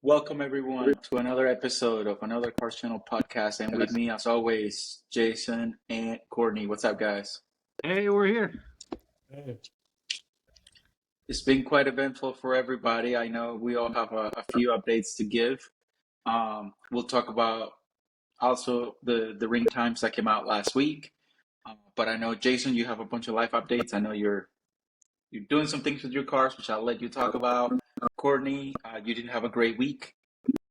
Welcome everyone to another episode of another Cars Channel podcast, and with me, as always, Jason and Courtney. What's up, guys? Hey, we're here. Hey. It's been quite eventful for everybody. I know we all have a few updates to give. We'll talk about also the ring times that came out last week. But I know, Jason, you have a bunch of life updates. I know you're doing some things with your cars, which I'll let you talk about. Courtney, you didn't have a great week.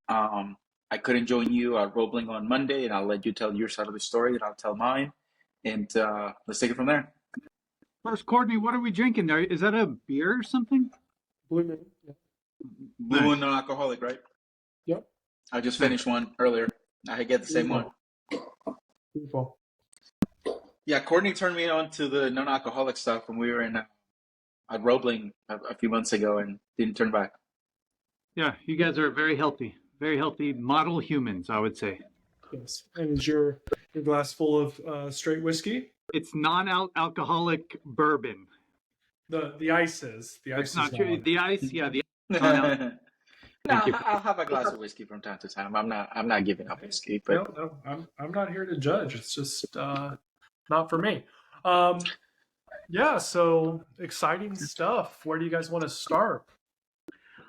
I couldn't join you at Roebling on Monday, and I'll let you tell your side of the story, and I'll tell mine. And let's take it from there. First, Courtney, what are we drinking there? Is that a beer or something? Blue Moon. Yeah. Blue and non-alcoholic, right? Yep. I just finished one earlier. I get the same one. Beautiful. Yeah, Courtney turned me on to the non-alcoholic stuff when we were in at Roebling a few months ago, and didn't turn back. Yeah, you guys are very healthy model humans, I would say. Yes. And is your glass full of straight whiskey? It's non-alcoholic bourbon. The ice is. The ice It's not is true. on. The ice, yeah, the No, Thank you. I'll have a glass of whiskey from time to time. I'm not giving up whiskey, but No, I'm not here to judge. It's just not for me. Yeah, so exciting stuff. Where do you guys want to start?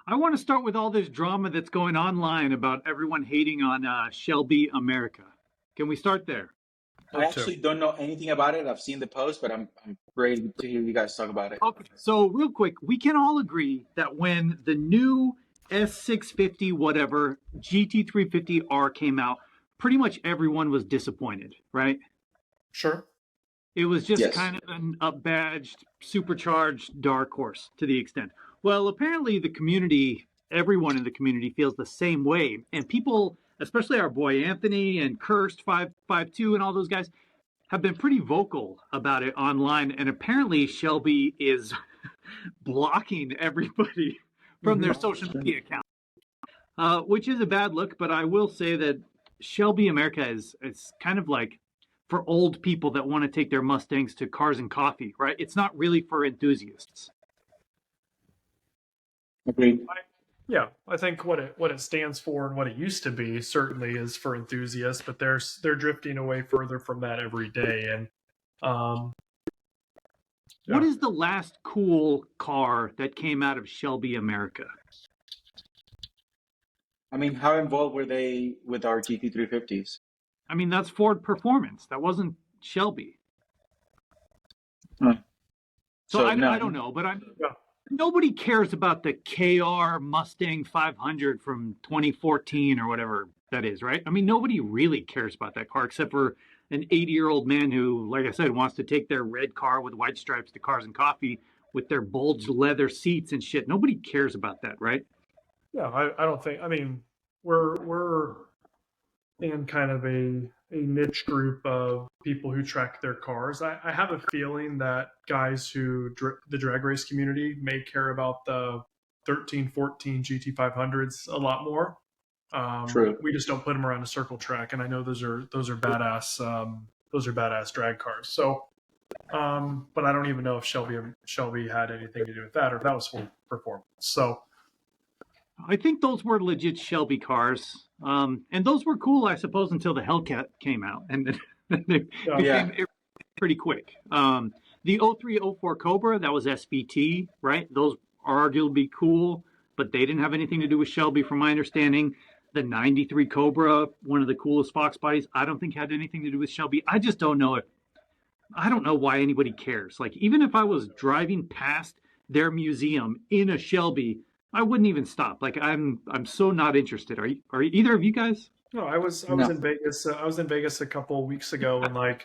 I want to start with all this drama that's going online about everyone hating on Shelby America. Can we start there? I actually don't know anything about it. I've seen the post, but I'm ready to hear you guys talk about it. Okay, so real quick, we can all agree that when the new S650 whatever GT350R came out, pretty much everyone was disappointed, right? Sure. It was just Yes. kind of an up-badged, supercharged dark horse to the extent. Well, apparently the community, everyone in the community feels the same way. And people, especially our boy Anthony and Kirst 552 and all those guys, have been pretty vocal about it online. And apparently Shelby is blocking everybody from their social media account, which is a bad look. But I will say that Shelby America is kind of like for old people that want to take their Mustangs to Cars and Coffee, right? It's not really for enthusiasts. Agreed. Yeah, I think what it stands for and what it used to be certainly is for enthusiasts, but they're drifting away further from that every day. And What is the last cool car that came out of Shelby America? I mean, how involved were they with our GT350s? I mean, that's Ford Performance. That wasn't Shelby. So I don't know, but nobody cares about the KR Mustang 500 from 2014 or whatever that is, right? I mean, nobody really cares about that car except for an 80-year-old man who, like I said, wants to take their red car with white stripes to Cars and Coffee with their bulged leather seats and shit. Nobody cares about that, right? Yeah, I don't think. I mean, we're in kind of a niche group of people who track their cars. I have a feeling that guys who the drag race community may care about the 13, 14 GT500s a lot more. True. We just don't put them around a circle track, and I know those are badass drag cars. So, but I don't even know if Shelby had anything to do with that, or if that was for performance. So. I think those were legit Shelby cars. And those were cool, I suppose, until the Hellcat came out. And then they became pretty quick. The 0304 Cobra, that was SVT, right? Those are arguably cool, but they didn't have anything to do with Shelby, from my understanding. The 93 Cobra, one of the coolest Fox bodies, I don't think had anything to do with Shelby. I just don't know I don't know why anybody cares. Like, even if I was driving past their museum in a Shelby, I wouldn't even stop. Like, I'm so not interested. Are either of you guys? No, I was in Vegas. I was in Vegas a couple of weeks ago, and I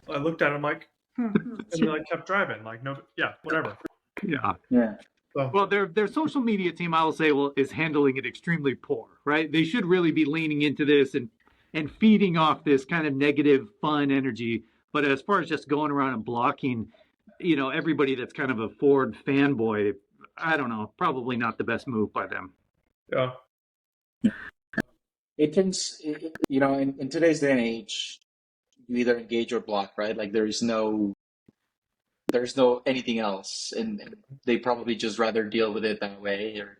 looked at him like, and then kept driving. Like, no, yeah, whatever. Yeah. So, Well, their social media team, I will say, is handling it extremely poor, right? They should really be leaning into this and feeding off this kind of negative, fun energy. But as far as just going around and blocking, everybody that's kind of a Ford fanboy, I don't know, probably not the best move by them. yeah. It tends, in today's day and age, you either engage or block, right? Like there's no anything else, and they probably just rather deal with it that way, or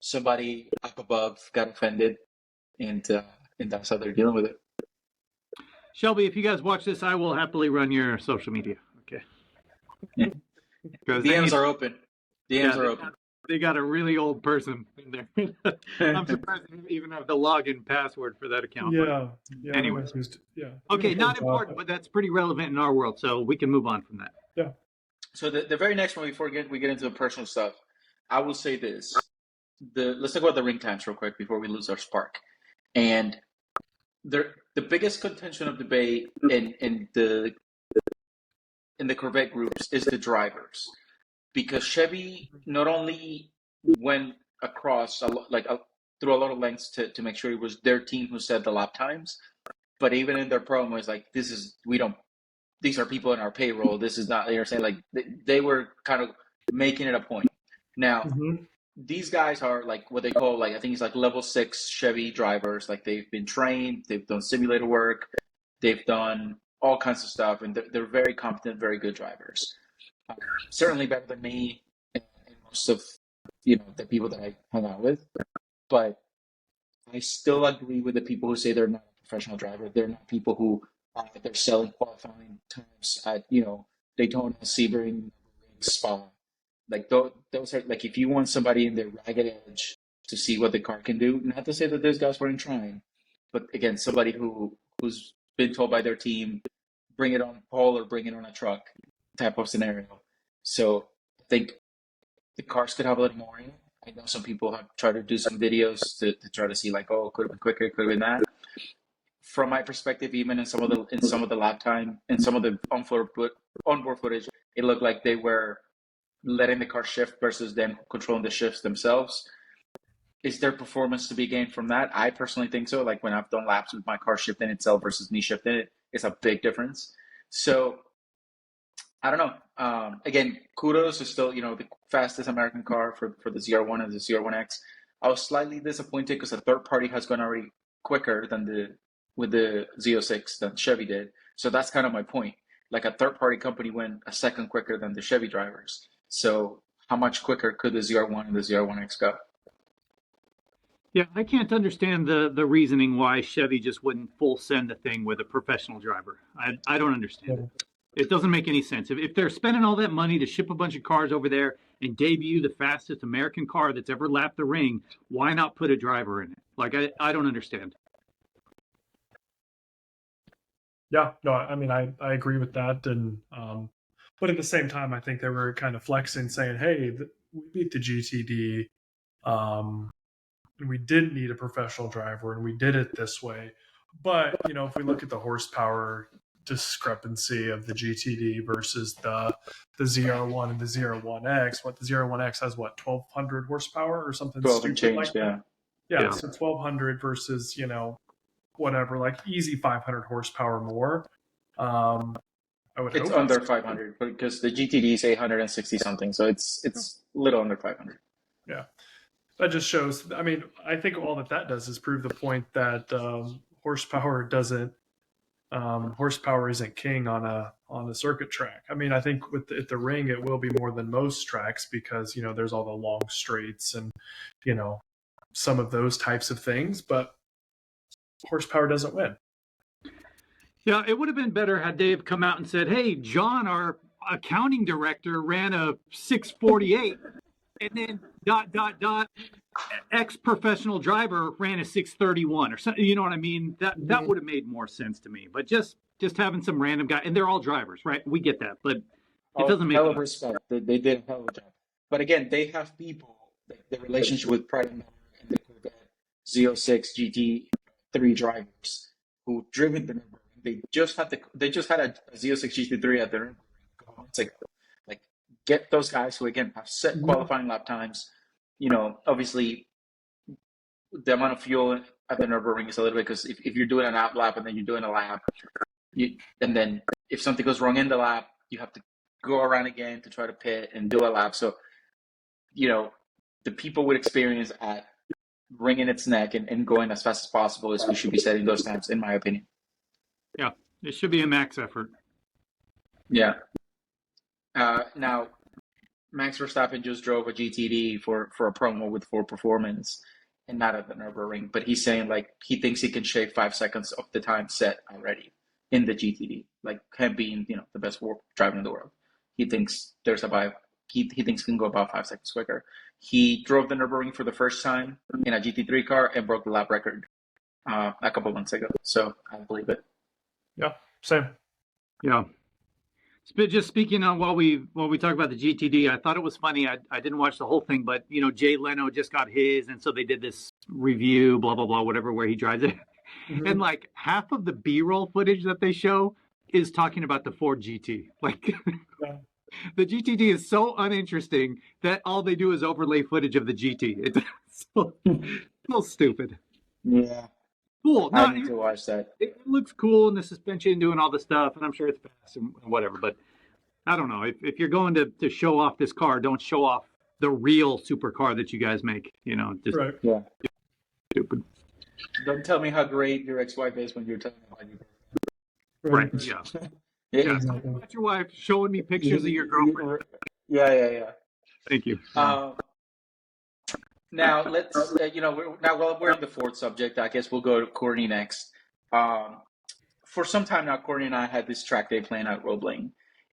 somebody up above got offended, and that's how they're dealing with it. Shelby, if you guys watch this, I will happily run your social media. Okay. Yeah. DMs are open. DMs are open. They got a really old person in there. I'm surprised they even have the login password for that account. Yeah. Anyway. Yeah. Okay, not important, but that's pretty relevant in our world, so we can move on from that. Yeah. So the very next one, before we get into the personal stuff, I will say this. Let's talk about the ring times real quick before we lose our spark. And the biggest contention of debate in the Corvette groups is the drivers, because Chevy not only went across through a lot of lengths to make sure it was their team who set the lap times, but even in their promo, it's like, these are people in our payroll. This is not, you're saying, like, they were kind of making it a point. Now, these guys are like what they call, like, I think it's like level 6 Chevy drivers. Like, they've been trained, they've done simulator work, they've done all kinds of stuff, and they're very competent, very good drivers. Certainly better than me and most of the people that I hang out with. But I still agree with the people who say they're not a professional driver. They're not people who they're selling qualifying times at Daytona, Sebring, Spa. Like those are, like, if you want somebody in their ragged edge to see what the car can do. Not to say that those guys weren't trying, but again, somebody who's been told by their team, bring it on pole or bring it on a truck type of scenario. So I think the cars could have a little more in it. I know some people have tried to do some videos to try to see, like, oh, could have been quicker, could have been that. From my perspective, even in some of the lap time and some of the onboard footage, it looked like they were letting the car shift versus them controlling the shifts themselves. Is there performance to be gained from that? I personally think so. Like, when I've done laps with my car shifting itself versus me shifting it, it's a big difference. So I don't know. Again, kudos is still, the fastest American car for the ZR1 and the ZR1X. I was slightly disappointed because a third party has gone already quicker with the Z06 than Chevy did. So that's kind of my point. Like, a third party company went a second quicker than the Chevy drivers. So how much quicker could the ZR1 and the ZR1X go? Yeah, I can't understand the reasoning why Chevy just wouldn't full send the thing with a professional driver. I don't understand it. It doesn't make any sense. If they're spending all that money to ship a bunch of cars over there and debut the fastest American car that's ever lapped the ring, why not put a driver in it? Like, I don't understand. Yeah, no, I mean, I agree with that. And, but at the same time, I think they were kind of flexing, saying, hey, we beat the GTD, and we didn't need a professional driver, and we did it this way. But, if we look at the horsepower discrepancy of the GTD versus the ZR1 and the ZR1X, the ZR1X has 1,200 horsepower or something 12 stupid and change, like that. Yeah, so 1,200 versus, whatever, like easy 500 horsepower more. I would it's hope under 500 because the GTD is 860 something, so it's a little under 500. Yeah, that just shows. I mean, I think all that does is prove the point that horsepower isn't king on a circuit track. I mean, I think at the ring it will be more than most tracks because there's all the long straights and some of those types of things, but horsepower doesn't win. Yeah, it would have been better had Dave come out and said, hey, John, our accounting director, ran a 648, and then ... ex-professional driver ran a 631 or something. You know what I mean? That would have made more sense to me. But just having some random guy, and they're all drivers, right? We get that, but it doesn't make hell of respect. They did a hell of a job. But again, they have people, like the relationship with Pride and the Corvette Z06 GT3 drivers who driven the Nürburgring. They just had a Z06 GT3 at the Nürburgring a couple months ago. Like, get those guys who, again, have set qualifying lap times. Obviously, the amount of fuel at the Nürburgring is a little bit, because if you're doing an out lap and then you're doing a lap, and then if something goes wrong in the lap, you have to go around again to try to pit and do a lap. So, the people with experience at wringing its neck and going as fast as possible is who should be setting those times, in my opinion. Yeah, it should be a max effort. Yeah. Now, Max Verstappen just drove a GTD for a promo with Ford Performance and not at the Nürburgring, but he's saying like he thinks he can shave 5 seconds of the time set already in the GTD, like him being the best driver in the world. He thinks there's about he thinks he can go about 5 seconds quicker. He drove the Nürburgring for the first time in a GT3 car and broke the lap record a couple months ago. So I believe it. Yeah, same. Yeah. Just speaking on while we talk about the GTD, I thought it was funny. I didn't watch the whole thing, but Jay Leno just got his, and so they did this review, blah blah blah, whatever, where he drives it, and like half of the B-roll footage that they show is talking about the Ford GT. Like the GTD is so uninteresting that all they do is overlay footage of the GT. It's so stupid. Yeah. Cool. I need to watch that. It looks cool, and the suspension doing all the stuff, and I'm sure it's fast and whatever. But I don't know. If you're going to show off this car, don't show off the real supercar that you guys make. Just right. Yeah. Stupid. Don't tell me how great your ex-wife is when you're telling me about your Right. Yeah. Yeah. Exactly. About your wife showing me pictures of your girlfriend. Yeah. Thank you. Now let's we're in the Ford subject. I guess we'll go to Courtney next. For some time now, Courtney and I had this track day planned at Roebling,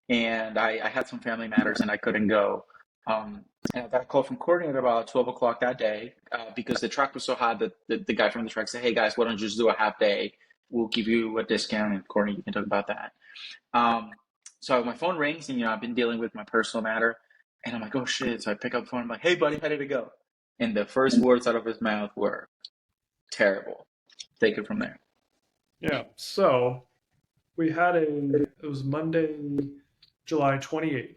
and I had some family matters and I couldn't go. And I got a call from Courtney at about 12 o'clock that day because the track was so hot that the guy from the track said, "Hey guys, why don't you just do a half day? We'll give you a discount." And Courtney, you can talk about that. So my phone rings, and I've been dealing with my personal matter, and I'm like, "Oh shit!" So I pick up the phone. I'm like, "Hey buddy, how did it go?" And the first words out of his mouth were terrible. Take it from there. Yeah. So we had it was Monday, July 28th.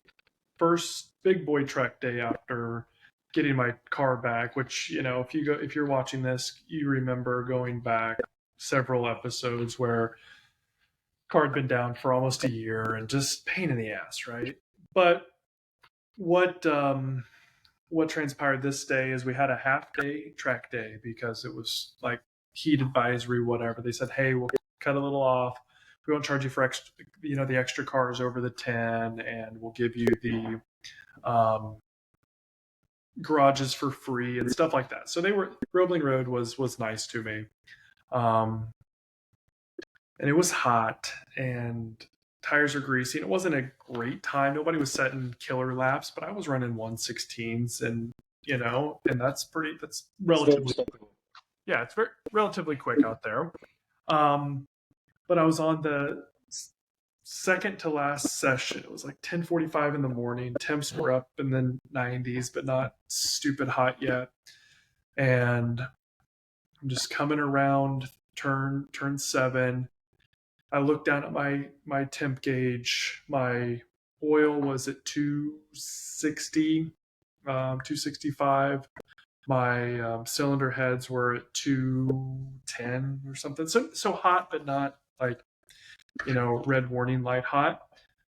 First big boy track day after getting my car back, which, if you're watching this, you remember going back several episodes where car had been down for almost a year and just pain in the ass, right? But what transpired this day is we had a half day track day because it was like heat advisory, whatever. They said, "Hey, we'll cut a little off. We won't charge you for extra, the extra cars over the 10, and we'll give you the garages for free," and stuff like that. So Roebling Road was nice to me. And it was hot and tires are greasy. And it wasn't a great time. Nobody was setting killer laps, but I was running 116s, and that's relatively, yeah, it's relatively quick out there. But I was on the second to last session. It was like 10:45 in the morning. Temps were up in the 90s, but not stupid hot yet. And I'm just coming around turn 7. I looked down at my temp gauge. My oil was at 260, 265. My cylinder heads were at 210 or something. So hot, but not like, red warning light hot.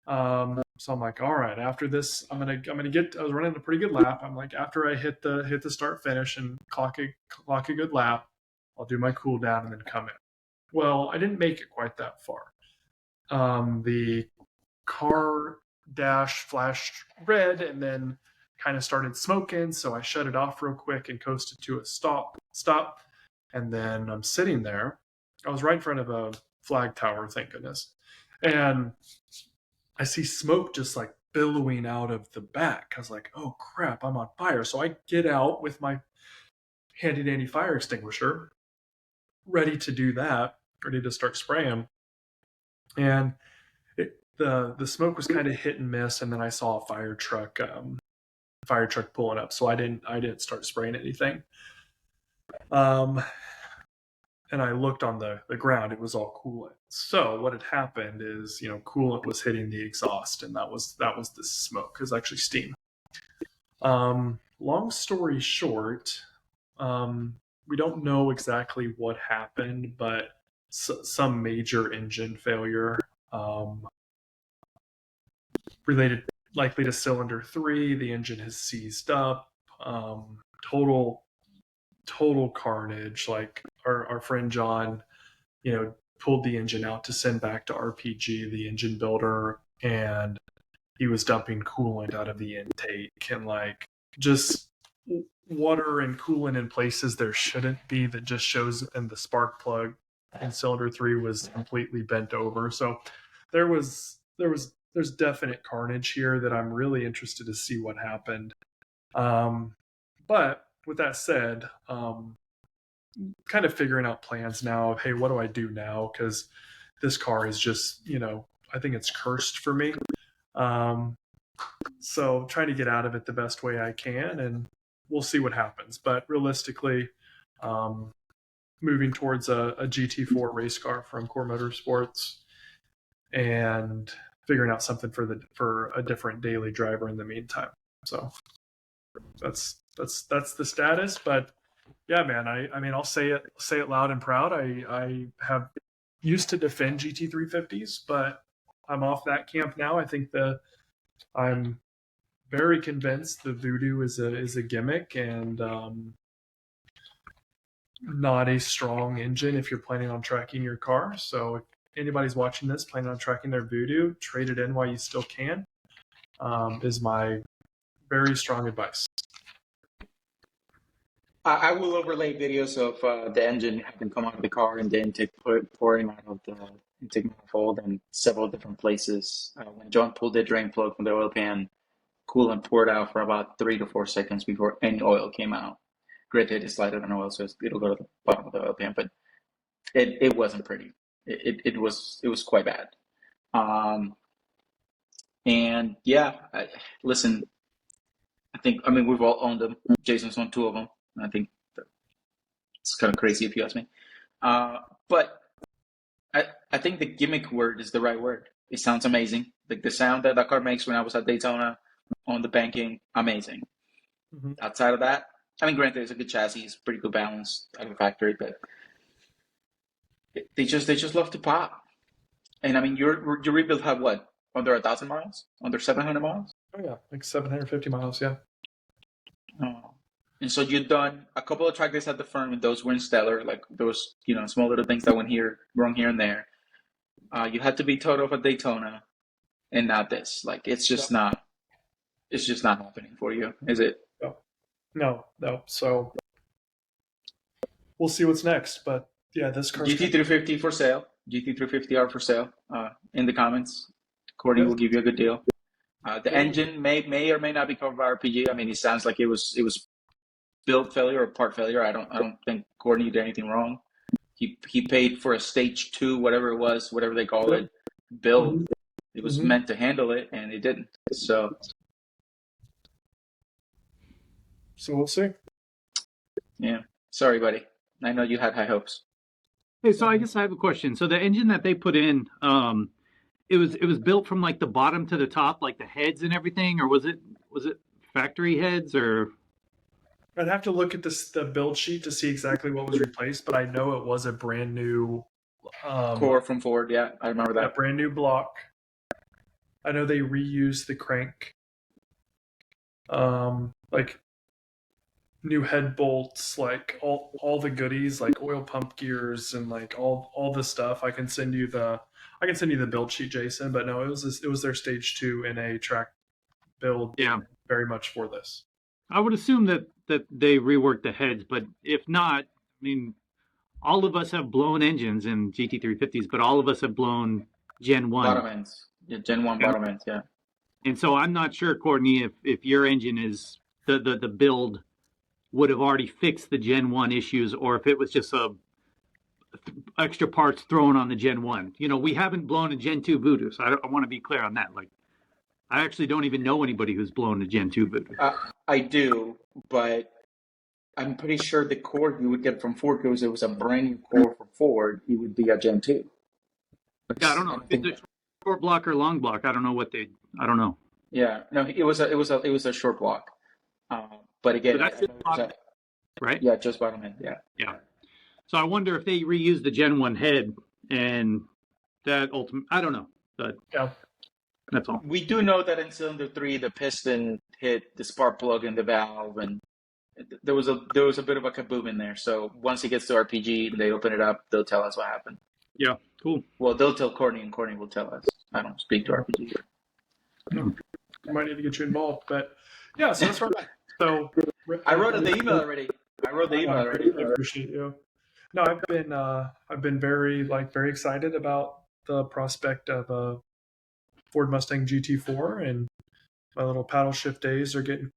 So I'm like, all right, after this, I'm gonna I was running a pretty good lap. I'm like, after I hit the start finish and clock a good lap, I'll do my cool down and then come in. Well, I didn't make it quite that far. The car dash flashed red and then kind of started smoking, so I shut it off real quick and coasted to a stop. And then I'm sitting there. I was right in front of a flag tower, thank goodness. And I see smoke just like billowing out of the back. I was like, oh crap, I'm on fire. So I get out with my handy dandy fire extinguisher, ready to do that, ready to start spraying. And the smoke was kind of hit and miss, and then I saw a fire truck pulling up, so I didn't start spraying anything. And I looked on the ground; it was all coolant. So what had happened is, coolant was hitting the exhaust, and that was the smoke. It was actually steam. Long story short, we don't know exactly what happened, but some major engine failure, related likely to cylinder 3. The engine has seized up. Total carnage. Like our friend John, pulled the engine out to send back to RPG, the engine builder, and he was dumping coolant out of the intake and like just water and coolant in places there shouldn't be, that just shows, and the spark plug in cylinder 3 was completely bent over. So there's definite carnage here that I'm really interested to see what happened. But with that said, kind of figuring out plans now of, hey, what do I do now? Because this car is just, I think it's cursed for me. So trying to get out of it the best way I can, and we'll see what happens. But realistically, moving towards a GT4 race car from Core Motorsports and figuring out something for a different daily driver in the meantime. So that's the status. But yeah, man, I mean, I'll say it loud and proud. I have used to defend GT350s, but I'm off that camp now. I think I'm very convinced the VooDoo is a gimmick and not a strong engine if you're planning on tracking your car. So if anybody's watching this planning on tracking their VooDoo, trade it in while you still can, is my very strong advice. I will overlay videos of the engine having come out of the car and the intake pouring out of the intake manifold in several different places. When John pulled the drain plug from the oil pan, coolant poured out for about 3 to 4 seconds before any oil came out. Granted, it's lighter than oil, so it'll go to the bottom of the oil pan, but it wasn't pretty. It was quite bad. And yeah, listen, I mean, we've all owned them. Jason's owned 2 of them. I think it's kind of crazy if you ask me. But I think the gimmick word is the right word. It sounds amazing. Like the sound that car makes when I was at Daytona on the banking, amazing. Mm-hmm. Outside of that, I mean, granted, it's a good chassis, it's pretty good balance out of the factory, but they just love to pop. And I mean, your rebuild had what, under 1,000 miles, under 700 miles? Oh yeah, like 750 miles, yeah. Oh. And so you've done a couple of track days at the firm, and those were in stellar, like those, small little things that went wrong here and there. You had to be total at Daytona, and not this. Like it's just not happening for you, is it? No. So we'll see what's next. But yeah, this car. GT350 for sale. GT350 are for sale. In the comments, Courtney will give you a good deal. The engine may or may not be covered by RPG. I mean, it sounds like it was build failure or part failure. I don't think Courtney did anything wrong. He paid for a stage 2, whatever it was, whatever they call it, build. Mm-hmm. It was meant to handle it, and it didn't. So we'll see. Yeah. Sorry, buddy. I know you had high hopes. Hey, so I guess I have a question. So the engine that they put in, it was built from like the bottom to the top, like the heads and everything, or was it factory heads or? I'd have to look at the build sheet to see exactly what was replaced, but I know it was a brand new core from Ford. Yeah, I remember that. A brand new block. I know they reused the crank, like new head bolts, like all the goodies, like oil pump gears and like all the stuff. I can send you the build sheet, Jason. But no, it was their stage 2 in a track build. Yeah, very much for this. I would assume that they reworked the heads, but if not, I mean, all of us have blown engines in GT350s, but all of us have blown Gen 1. Bottom ends. Yeah, Gen 1 bottom ends, yeah. And so I'm not sure, Courtney, if your engine is the build would have already fixed the Gen 1 issues, or if it was just extra parts thrown on the Gen 1. We haven't blown a Gen 2 VooDoo, so I want to be clear on that. Like, I actually don't even know anybody who's blown a Gen 2 VooDoo. I do, but I'm pretty sure the core you would get from Ford, because it was a brand new core from Ford, it would be a Gen 2. Yeah, I don't know. If it's a short block or long block, I don't know I don't know. Yeah, no, it was a short block. But again, right? Yeah, just bottom end. Yeah. Yeah. So I wonder if they reused the Gen 1 head and that I don't know. But yeah. That's all. We do know that in cylinder 3, the piston hit the spark plug in the valve, and there was a bit of a kaboom in there. So once it gets to RPG, they open it up, they'll tell us what happened. Yeah, cool. Well, they'll tell Courtney, and Courtney will tell us. I don't speak to RPG here. we might need to get you involved. But yeah, so that's right. So I wrote the email already. I appreciate you. No, I've been very excited about the prospect of a Ford Mustang GT4, and my little paddle shift days are getting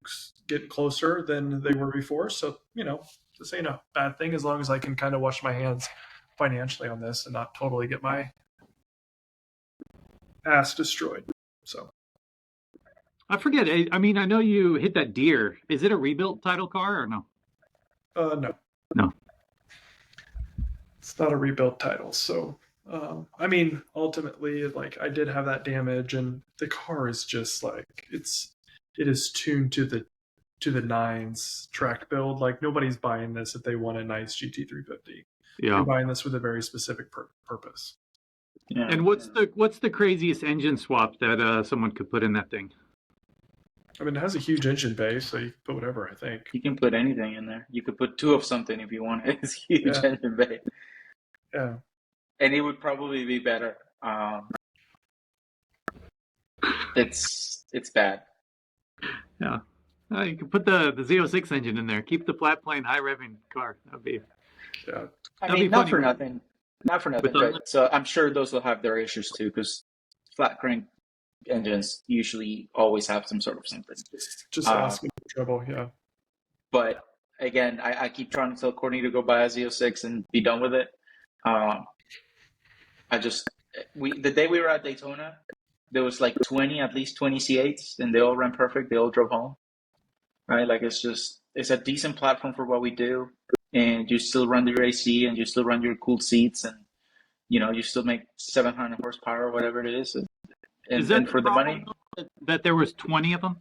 closer than they were before. So this ain't a bad thing as long as I can kind of wash my hands financially on this and not totally get my ass destroyed. So I forget. I mean, I know you hit that deer. Is it a rebuilt title car or no? No. No. It's not a rebuilt title. So, I mean, ultimately, like I did have that damage, and the car is just like it is tuned to the nines track build. Like nobody's buying this if they want a nice GT350. Yeah. They're buying this with a very specific purpose. Yeah. And what's the craziest engine swap that someone could put in that thing? I mean, it has a huge engine bay, so you can put whatever, I think. You can put anything in there. You could put two of something if you want. It's huge engine bay. Yeah. And it would probably be better. It's bad. Yeah. You could put the Z06 engine in there. Keep the flat plane, high revving car. That'd be. Yeah. I mean, not for nothing. Not for nothing. But, so I'm sure those will have their issues too, because flat crank engines usually always have some sort of something. Just asking for trouble, yeah. But again, I keep trying to tell Courtney to go buy a Z06 and be done with it. The day we were at Daytona, there was like at least 20 C8s, and they all ran perfect. They all drove home, right? Like it's a decent platform for what we do, and you still run your AC, and you still run your cooled seats, and you still make 700 horsepower or whatever it is. And for the money, that there was 20 of them.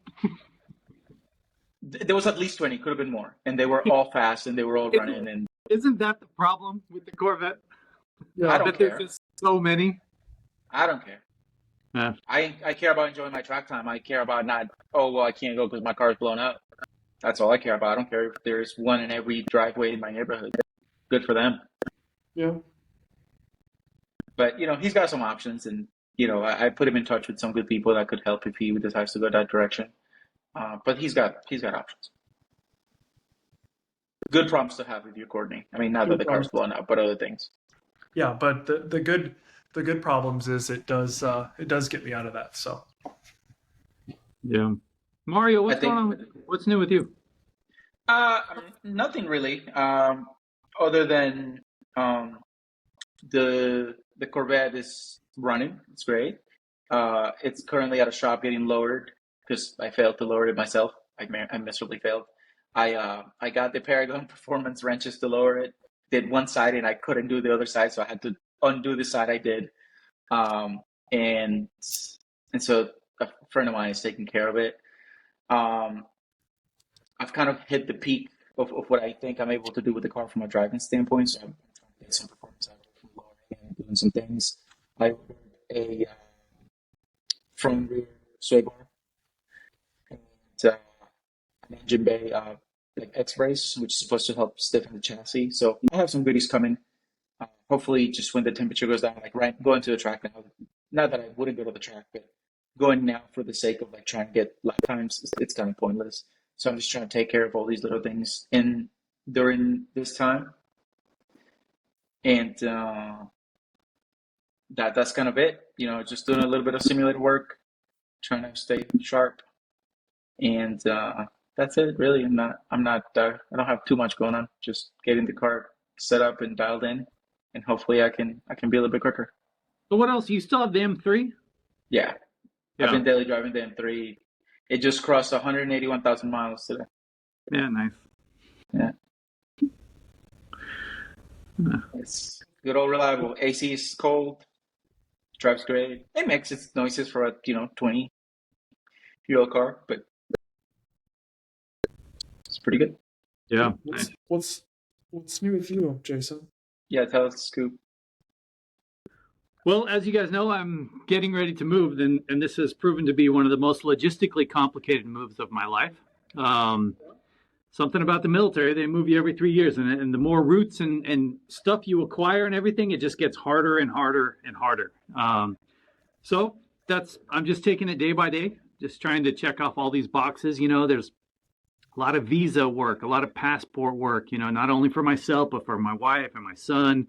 There was at least 20. Could have been more, and they were all fast, and they were all running. And isn't that the problem with the Corvette? Yeah, I don't care. There's just so many. I don't care. Yeah. I care about enjoying my track time. I care about not, I can't go because my car's blown up. That's all I care about. I don't care if there's one in every driveway in my neighborhood. Good for them. Yeah. But, he's got some options, and, I put him in touch with some good people that could help if he decides to go that direction. But he's got options. Good problems to have with you, Courtney. I mean, not that the car's blown up, but other things. Yeah, but the good problems is it does get me out of that. So. Yeah. Mario, what's new with you? Nothing really. Other than the Corvette is running. It's great. It's currently at a shop getting lowered because I failed to lower it myself. I miserably failed. I got the Paragon Performance wrenches to lower it. Did one side and I couldn't do the other side, so I had to undo the side I did. And so a friend of mine is taking care of it. I've kind of hit the peak of what I think I'm able to do with the car from a driving standpoint. So I'm trying to get some performance out of it from lowering and doing some things. I ordered a front rear sway bar and an engine bay like X-brace, which is supposed to help stiffen the chassis. So I have some goodies coming. Hopefully, just when the temperature goes down, like going to the track now. Not that I wouldn't go to the track, but going now for the sake of like trying to get lap times, it's kind of pointless. So I'm just trying to take care of all these little things during this time, and that's kind of it. Just doing a little bit of simulated work, trying to stay sharp, and that's it. Really, I don't have too much going on. Just getting the car set up and dialed in, and hopefully I can be a little bit quicker. So what else? You still have the M3? Yeah. I've been daily driving the M3. It just crossed 181,000 miles today. Yeah, nice. Yeah. It's good old reliable. AC is cold. Drives great. It makes its noises for a 20-year-old car, but it's pretty good. Yeah. What's new with you, Jason? Yeah, tell us the scoop. Well, as you guys know, I'm getting ready to move, and this has proven to be one of the most logistically complicated moves of my life. Something about the military, they move you every 3 years, and the more routes and stuff you acquire and everything, it just gets harder and harder and harder. So I'm just taking it day by day. just trying to check off all these boxes. You know, there's a lot of visa work, a lot of passport work, you know, not only for myself, but for my wife and my son.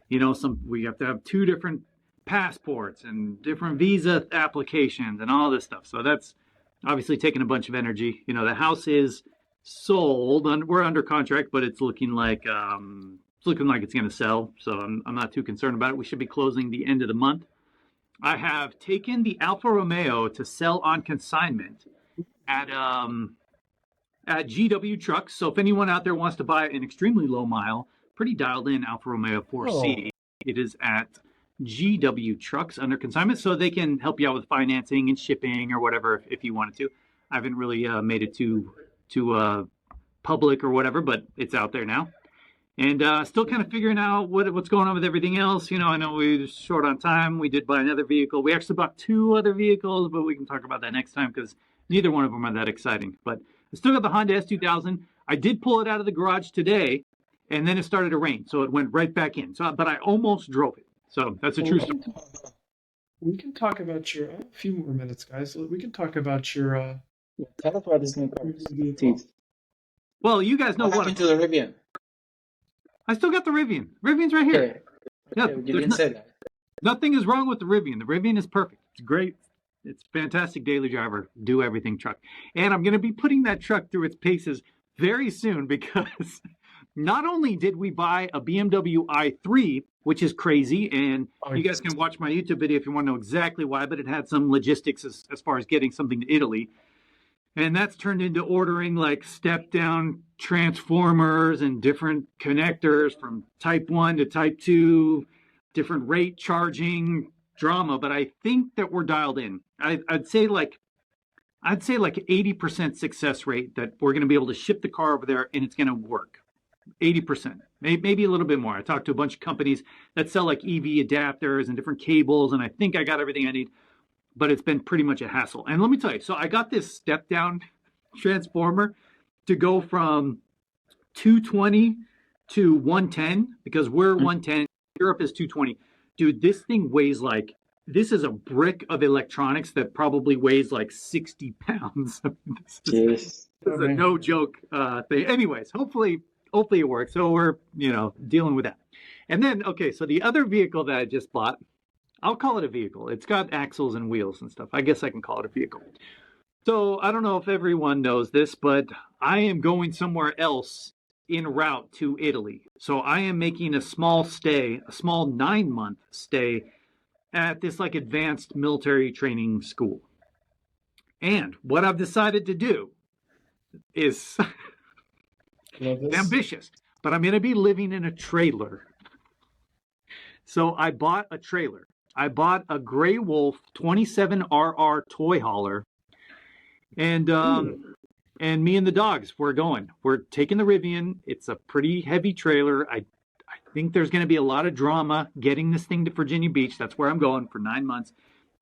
You know, we have to have 2 different passports and different visa applications and all this stuff. So that's obviously taking a bunch of energy. You know, the house is sold, we're under contract, but it's looking like it's going to sell. So I'm not too concerned about it. We should be closing the end of the month. I have taken the Alfa Romeo to sell on consignment at GW Trucks. So if anyone out there wants to buy an extremely low mile, pretty dialed in Alfa Romeo 4C, it is at GW Trucks under consignment. So they can help you out with financing and shipping or whatever if you wanted to. I haven't really made it to public or whatever, but it's out there now. And still kind of figuring out what's going on with everything else. You know, I know we're short on time. We did buy another vehicle. We actually bought 2 other vehicles, but we can talk about that next time because neither one of them are that exciting. But I still got the Honda S2000. I did pull it out of the garage today, and then it started to rain, so it went right back in. But I almost drove it. So that's a true story. We can talk about a few more minutes, guys. We can talk about your tell us about this new car. Well, you guys know what happened to the Rivian. I still got the Rivian. Rivian's right here. Okay. Yeah, you didn't say that. Nothing is wrong with the Rivian. The Rivian is perfect. It's great. It's fantastic daily driver, do everything truck. And I'm going to be putting that truck through its paces very soon because not only did we buy a BMW i3, which is crazy, and you guys can watch my YouTube video if you want to know exactly why, but it had some logistics as far as getting something to Italy. And that's turned into ordering like step-down transformers and different connectors from type 1 to type 2, different rate charging drama. But I think that we're dialed in. I'd say like 80% success rate that we're going to be able to ship the car over there and it's going to work. 80%, maybe a little bit more. I talked to a bunch of companies that sell like EV adapters and different cables, and I think I got everything I need. But it's been pretty much a hassle. And let me tell you, so I got this step-down transformer to go from 220 to 110 because we're 110. Europe is 220. Dude, this thing weighs this is a brick of electronics that probably weighs like 60 pounds. This is a no joke thing. Anyways, hopefully it works. So we're, dealing with that. And then, okay, so the other vehicle that I just bought, I'll call it a vehicle. It's got axles and wheels and stuff. I guess I can call it a vehicle. So I don't know if everyone knows this, but I am going somewhere else en route to Italy. So I am making a small 9-month stay at this like advanced military training school. And what I've decided to do is ambitious, but I'm going to be living in a trailer. So I bought a trailer. I bought a Grey Wolf 27RR toy hauler, and me and the dogs, we're taking the Rivian. It's a pretty heavy trailer. I think there's going to be a lot of drama getting this thing to Virginia Beach. That's where I'm going for 9 months.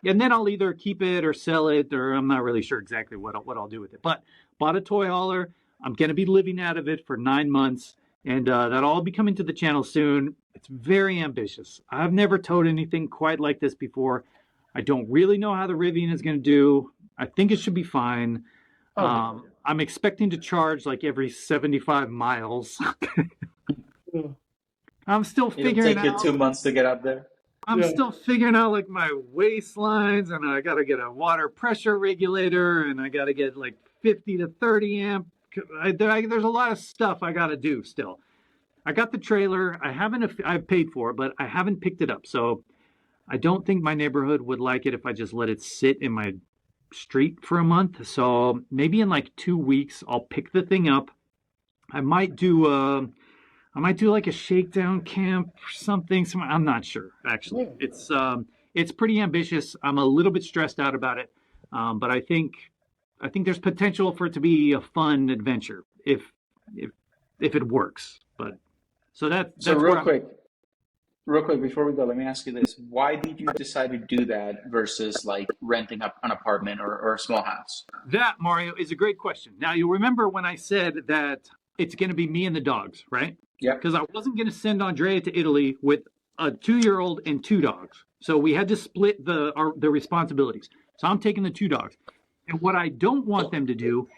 And then I'll either keep it or sell it, or I'm not really sure exactly what I'll do with it. But bought a toy hauler. I'm going to be living out of it for 9 months. And that'll all be coming to the channel soon. It's very ambitious. I've never towed anything quite like this before. I don't really know how the Rivian is going to do. I think it should be fine. I'm expecting to charge like every 75 miles. I'm still figuring out. It'll take you 2 months to get up there. I'm still figuring out like my waistlines, and I got to get a water pressure regulator, and I got to get like 50 to 30 amp. There's a lot of stuff I got to do still. I got the trailer. I've paid for it, but I haven't picked it up. So I don't think my neighborhood would like it if I just let it sit in my street for a month. So maybe in like 2 weeks, I'll pick the thing up. I might do like a shakedown camp or something. I'm not sure, actually. It's pretty ambitious. I'm a little bit stressed out about it. But I think there's potential for it to be a fun adventure if it works. But that's real quick before we go, let me ask you this: why did you decide to do that versus like renting up an apartment or a small house? That, Mario, is a great question. Now you'll remember when I said that it's going to be me and the dogs, right? Yeah. Because I wasn't going to send Andrea to Italy with a 2-year-old and 2 dogs, so we had to split the responsibilities. So I'm taking the 2 dogs. And what I don't want them to do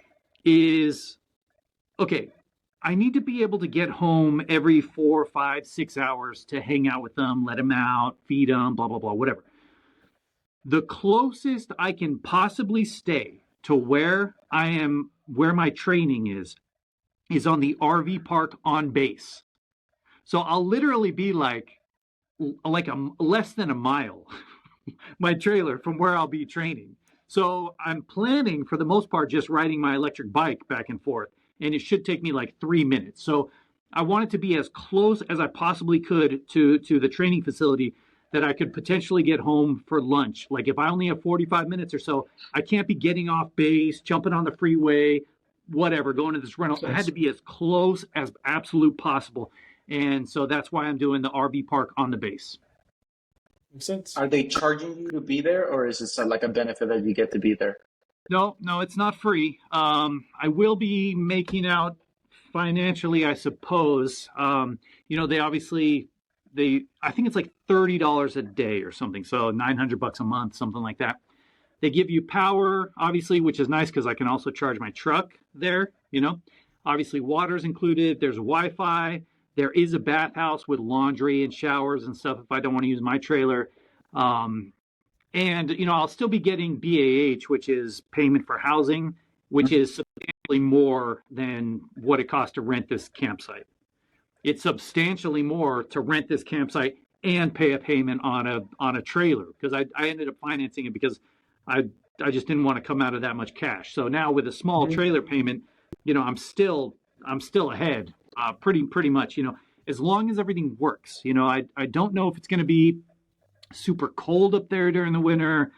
is, okay, I need to be able to get home every 4, 5, 6 hours to hang out with them, let them out, feed them, blah, blah, blah, whatever. The closest I can possibly stay to where I am, where my training is on the RV park on base. So I'll literally be like less than a mile, my trailer from where I'll be training. So I'm planning for the most part just riding my electric bike back and forth, and it should take me like 3 minutes. So I want it to be as close as I possibly could to the training facility that I could potentially get home for lunch. Like if I only have 45 minutes or so, I can't be getting off base, jumping on the freeway, whatever, going to this rental. I had to be as close as absolute possible. And so that's why I'm doing the RV park on the base. Makes sense. Are they charging you to be there, or is this like a benefit that you get to be there? No, it's not free. I will be making out financially, I suppose. They obviously, I think it's like $30 a day or something. So $900 a month, something like that. They give you power, obviously, which is nice because I can also charge my truck there. Obviously water's included. There's Wi-Fi. There is a bathhouse with laundry and showers and stuff if I don't want to use my trailer. And I'll still be getting BAH, which is payment for housing, which is substantially more than what it costs to rent this campsite. It's substantially more to rent this campsite and pay a payment on a trailer, because I ended up financing it because I just didn't want to come out of that much cash. So now with a small trailer payment, I'm still ahead pretty much. As long as everything works. I don't know if it's going to be super cold up there during the winter.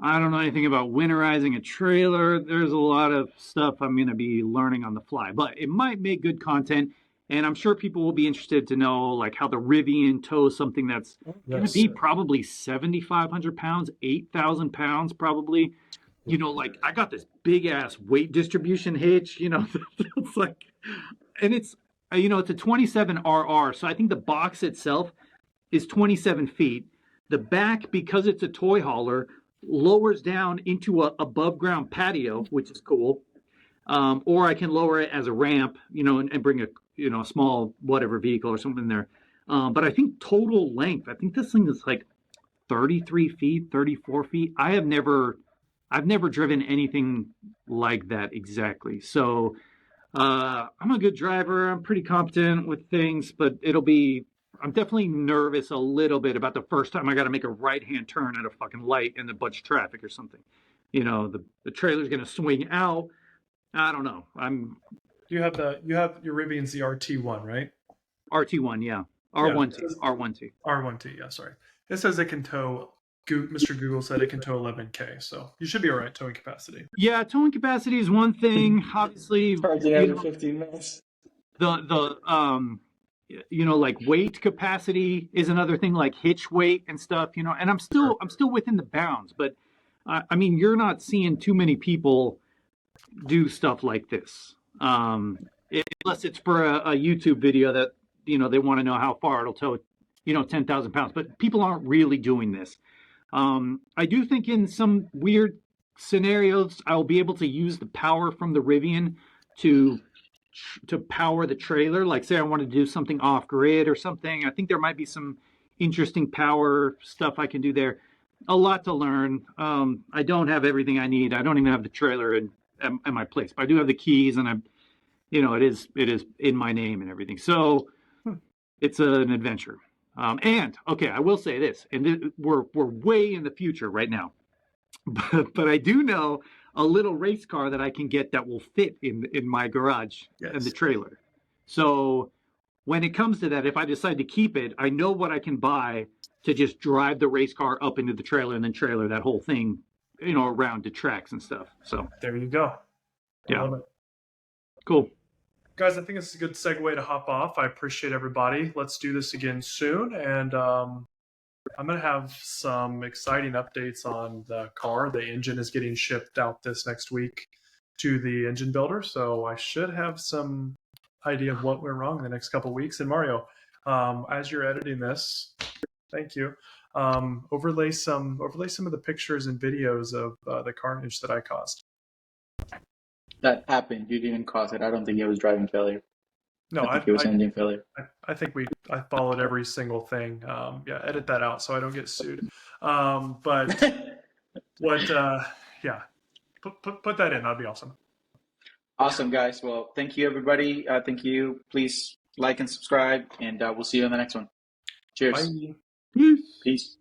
I don't know anything about winterizing a trailer. There's a lot of stuff I'm going to be learning on the fly, but it might make good content. And I'm sure people will be interested to know like how the Rivian tows something that's going to be probably 7,500 pounds, 8,000 pounds, probably. Like I got this big ass weight distribution hitch, it's like, and it's a 27 RR. So I think the box itself is 27 feet. The back, because it's a toy hauler, lowers down into a above ground patio, which is cool. Or I can lower it as a ramp, and bring a small whatever vehicle or something there. But I think total length, I think this thing is like 33 feet, 34 feet. I've never driven anything like that exactly. So I'm a good driver. I'm pretty competent with things, but I'm definitely nervous a little bit about the first time I got to make a right-hand turn at a fucking light in a bunch of traffic or something. The trailer's going to swing out. I don't know. You have your Rivian's the RT1, right? RT1, yeah. R1T. R1T. R1T, yeah, sorry. It says it can tow, Mr. Google said it can tow 11K, so you should be all right towing capacity. Yeah, towing capacity is one thing. Obviously, charging every 15 minutes. Like weight capacity is another thing, like hitch weight and stuff, and I'm still within the bounds, but you're not seeing too many people do stuff like this. Unless it's for a YouTube video that, they want to know how far it'll tow, 10,000 pounds, but people aren't really doing this. I do think in some weird scenarios, I'll be able to use the power from the Rivian to power the trailer. Like say I want to do something off grid or something. I think there might be some interesting power stuff I can do there. A lot to learn. I don't have everything I need. I don't even have the trailer at my place, but I do have the keys, and it is in my name and everything. So it's an adventure. And okay, I will say this, and we're way in the future right now, but I do know a little race car that I can get that will fit in my garage and the trailer. So when it comes to that, if I decide to keep it, I know what I can buy to just drive the race car up into the trailer and then trailer that whole thing, around to tracks and stuff. So there you go. Yeah. Love it. Cool. Guys, I think this is a good segue to hop off. I appreciate everybody. Let's do this again soon. And I'm going to have some exciting updates on the car. The engine is getting shipped out this next week to the engine builder. So I should have some idea of what went wrong in the next couple of weeks. And Mario, as you're editing this, thank you. Overlay some of the pictures and videos of the carnage that I caused. that happened. You didn't cause it. I don't think it was driving failure. No, I think it was engine failure. I think I followed every single thing. Yeah, edit that out so I don't get sued. But what? Yeah, put that in. That'd be awesome. Awesome, guys. Well, thank you, everybody. Thank you. Please like and subscribe, and we'll see you on the next one. Cheers. Bye. Peace. Peace.